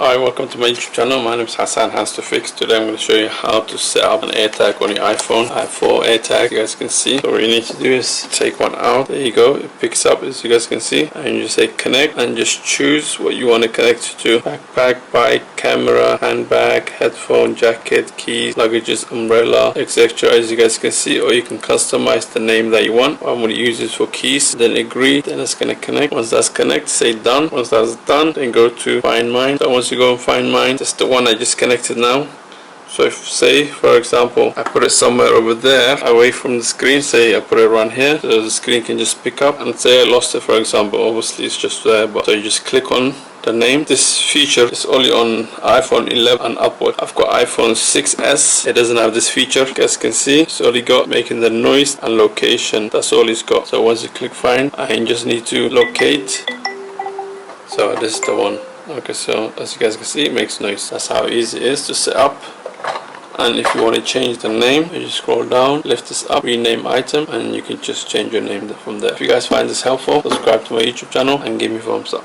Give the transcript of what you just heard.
Hi, welcome to my YouTube channel. My name is Hassan Has to Fix. Today I'm going to show you how to set up an Airtag on your iPhone. I have 4 Airtags, you guys can see. So what you need to do is take one out. There you go. It picks up, as you guys can see. And you just say connect and just choose what you want to connect to. Backpack, bike, camera, handbag, headphone, jacket, keys, luggages, umbrella, etc. As you guys can see. Or you can customize the name that you want. I'm going to use this for keys. Then agree. Then it's going to connect. Once that's connected, say done. Once that's done, then go to find mine. So once you go and find mine, that's the one I just connected now. So if, say for example, I put it somewhere over there away from the screen, say I put it around here, so the screen can just pick up, and say I lost it, for example, obviously it's just there, but so you just click on the name. This feature is only on iPhone 11 and upward. I've got iPhone 6s, it doesn't have this feature. You guys can see it's only got making the noise and location. That's all it's got. So once you click find, I just need to locate. So this is the one. Okay, so as you guys can see, it makes noise. That's how easy it is to set up. And if you want to change the name, you just scroll down, lift this up, rename item, and you can just change your name from there. If you guys find this helpful, subscribe to my YouTube channel and give me a thumbs up.